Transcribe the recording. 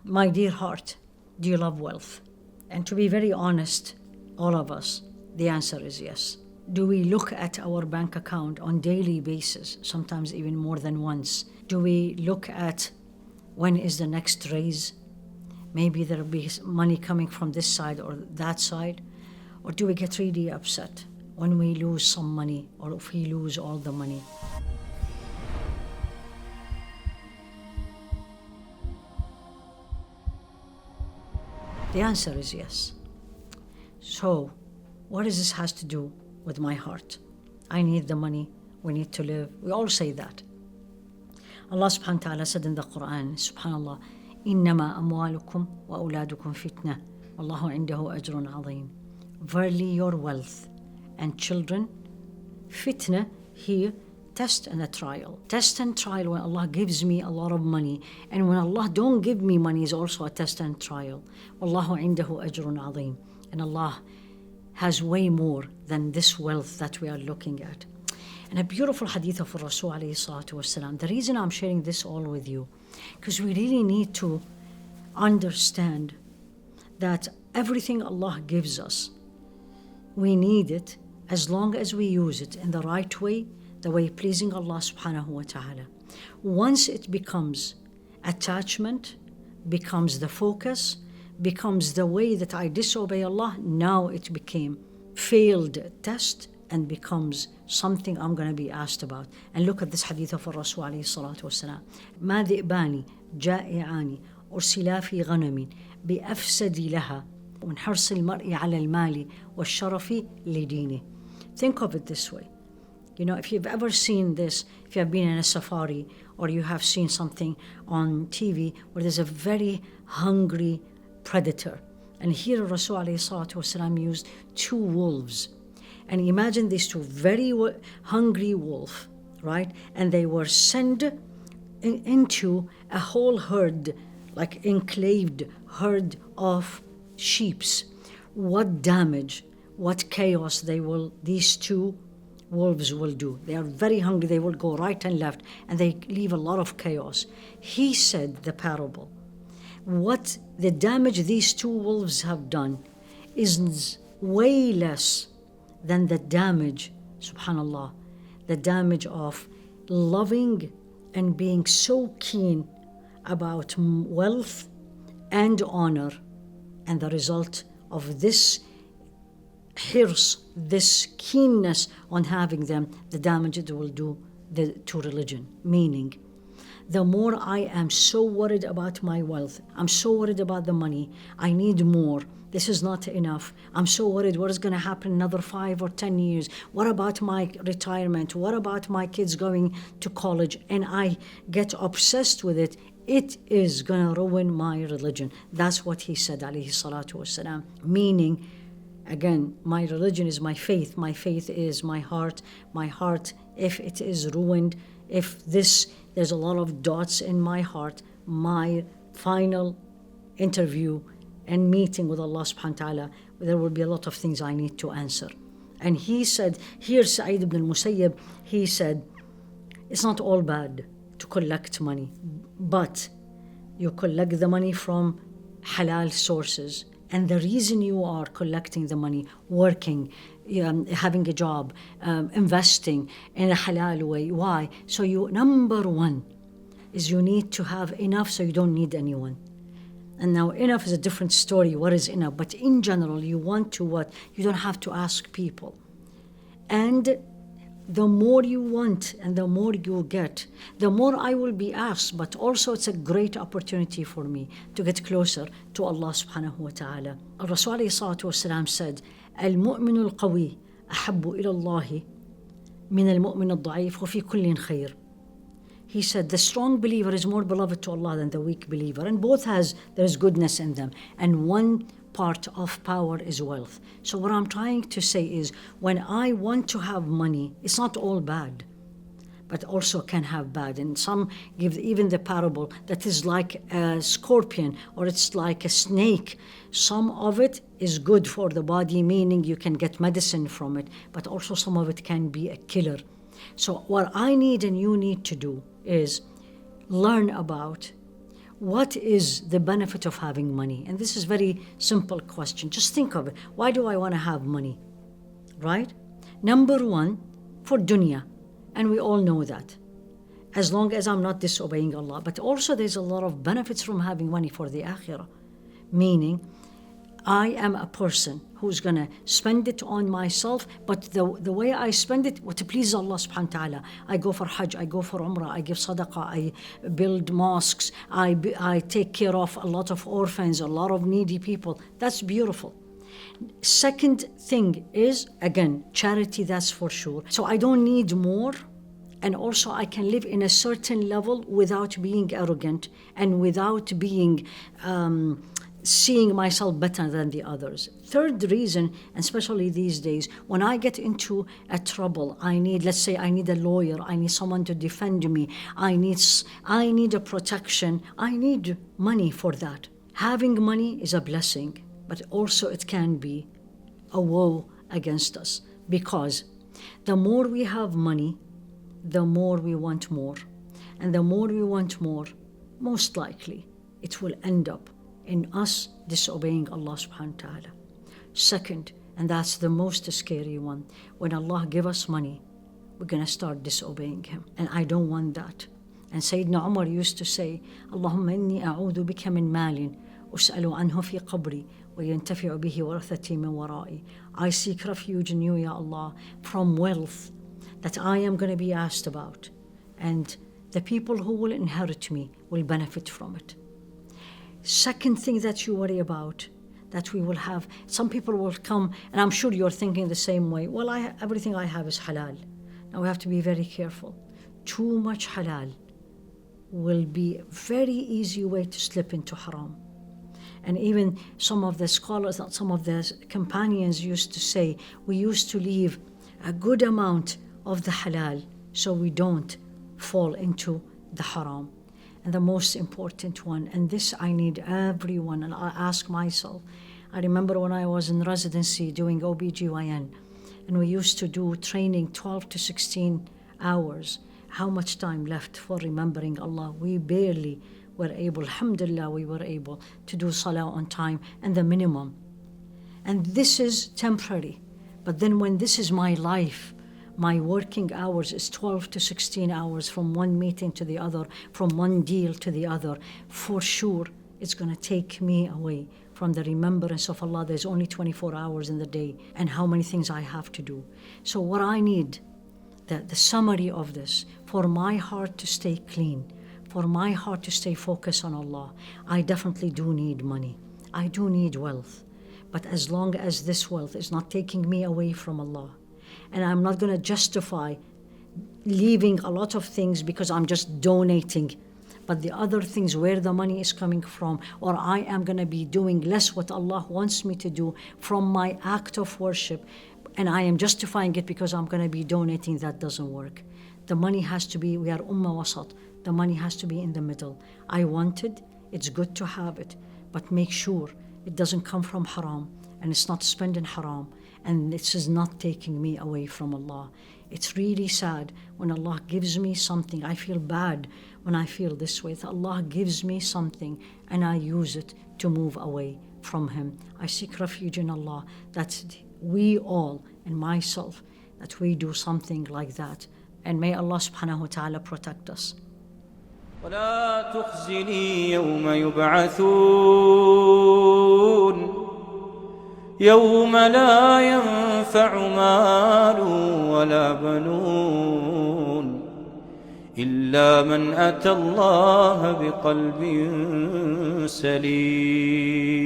My dear heart, do you love wealth? And to be very honest, all of us, the answer is yes. Do we look at our bank account on daily basis, sometimes even more than once? Do we look at when is the next raise? Maybe there'll be money coming from this side or that side. Or do we get really upset when we lose some money or if we lose all the money? The answer is yes. So, what does this has to do with my heart? I need the money, we need to live. We all say that. Allah subhanahu wa ta'ala said in the Quran, subhanallah, إِنَّمَا أَمْوَالُكُمْ وَأَوْلَادُكُمْ فِتْنَةٌ وَاللَّهُ عِنْدَهُ أَجْرٌ عَظِيمٌ. Verily your wealth and children, fitna here, test and a trial. Test and trial when Allah gives me a lot of money, and when Allah don't give me money is also a test and trial. Wallahu indahu ajrun azim. And Allah has way more than this wealth that we are looking at. And a beautiful hadith of Rasul alayhi salatu wasalam. The reason I'm sharing this all with you, because we really need to understand that everything Allah gives us, we need it as long as we use it in the right way, the way pleasing Allah subhanahu wa ta'ala. Once it becomes attachment, becomes the focus, becomes the way that I disobey Allah, now it became failed test and becomes something I'm going to be asked about. And look at this hadith of Rasul alayhi salatu wasalam. ما ذئبان جائعان أرسلا في غنم بأفسد لها من حرص المرء على المال والشرف لدينه. Think of it this way. You know, if you've ever seen this, if you have been in a safari or you have seen something on TV where there's a very hungry predator. And here Rasul alayhi salatu wasalam used two wolves. And imagine these two very hungry wolves, right? And they were sent into a whole herd, like enclaved herd of sheeps. What damage, what chaos these two wolves will do. They are very hungry, they will go right and left, and they leave a lot of chaos. He said the parable, what the damage these two wolves have done is way less than the damage, subhanallah, the damage of loving and being so keen about wealth and honor, and the result of this hirs, this keenness on having them, the damage it will do to religion. Meaning, the more I am so worried about my wealth, I'm so worried about the money, I need more, this is not enough, I'm so worried what is going to happen in another 5 or 10 years, what about my retirement, what about my kids going to college, and I get obsessed with it, it is going to ruin my religion. That's what he said, alayhi salatu wasalam. Meaning, again, my religion is my faith is my heart, if it is ruined, if there's a lot of dots in my heart, my final interview and meeting with Allah subhanahu wa ta'ala, there will be a lot of things I need to answer. And he said, here Sa'id ibn al-Musayyib, he said, it's not all bad to collect money, but you collect the money from halal sources. And the reason you are collecting the money, working, having a job, investing in a halal way. Why? So number one is you need to have enough so you don't need anyone. And now enough is a different story. What is enough? But in general, you want to what? You don't have to ask people. And the more you want and the more you get, the more I will be asked, but also it's a great opportunity for me to get closer to Allah subhanahu wa ta'ala. Rasul alayhi salatu wasalam said, المؤمن القوي أحب إلى الله من المؤمن الضعيف وفي كل خير. He said, the strong believer is more beloved to Allah than the weak believer. And both there's goodness in them. And one part of power is wealth. So what I'm trying to say is, when I want to have money, it's not all bad, but also can have bad. And some give even the parable that is like a scorpion or it's like a snake. Some of it is good for the body, meaning you can get medicine from it, but also some of it can be a killer. So what I need and you need to do is learn about what is the benefit of having money? And this is a very simple question. Just think of it. Why do I want to have money? Right? Number one, for dunya. And we all know that. As long as I'm not disobeying Allah. But also there's a lot of benefits from having money for the akhirah. Meaning, I am a person who's going to spend it on myself, but the way I spend it, what pleases Allah subhanahu wa ta'ala. I go for Hajj, I go for Umrah, I give Sadaqah, I build mosques, I take care of a lot of orphans, a lot of needy people. That's beautiful. Second thing is, again, charity, that's for sure. So I don't need more. And also I can live in a certain level without being arrogant and without being seeing myself better than the others. Third reason, and especially these days, when I get into a trouble, let's say I need a lawyer, I need someone to defend me, I need a protection, I need money for that. Having money is a blessing, but also it can be a woe against us, because the more we have money, the more we want more. And the more we want more, most likely it will end up in us disobeying Allah subhanahu wa ta'ala. Second, and that's the most scary one, when Allah give us money, we're going to start disobeying Him. And I don't want that. And Sayyidina Umar used to say, Allahumma inni a'udhu bika min malin, us'alu anhu fi qabri, wa yantafi'u bihi warathati min wara'i. I seek refuge in you, Ya Allah, from wealth that I am going to be asked about. And the people who will inherit me will benefit from it. Second thing that you worry about, that we will have, some people will come, and I'm sure you're thinking the same way, well, everything I have is halal. Now we have to be very careful. Too much halal will be a very easy way to slip into haram. And even some of the scholars, some of the companions used to say, we used to leave a good amount of the halal so we don't fall into the haram. And the most important one, and this I need everyone, and I ask myself. I remember when I was in residency doing OBGYN, and we used to do training 12 to 16 hours. How much time left for remembering Allah? We barely were able, alhamdulillah, we were able to do salah on time and the minimum. And this is temporary. But then when this is my life, my working hours is 12 to 16 hours from one meeting to the other, from one deal to the other. For sure, it's going to take me away from the remembrance of Allah. There's only 24 hours in the day, and how many things I have to do. So what I need, the summary of this, for my heart to stay clean, for my heart to stay focused on Allah, I definitely do need money. I do need wealth. But as long as this wealth is not taking me away from Allah, and I'm not going to justify leaving a lot of things because I'm just donating, but the other things where the money is coming from, or I am going to be doing less what Allah wants me to do from my act of worship, and I am justifying it because I'm going to be donating, that doesn't work. The money has to be, we are ummah wasat, the money has to be in the middle. I want it, it's good to have it, but make sure it doesn't come from haram, and it's not spent in haram, and this is not taking me away from Allah. It's really sad when Allah gives me something. I feel bad when I feel this way. That Allah gives me something and I use it to move away from Him. I seek refuge in Allah that we all, and myself, that we do something like that. And may Allah subhanahu wa ta'ala protect us. ولا تخزني يوم يبعثون يوم لا ينفع مال ولا بنون إلا من أتى الله بقلب سليم.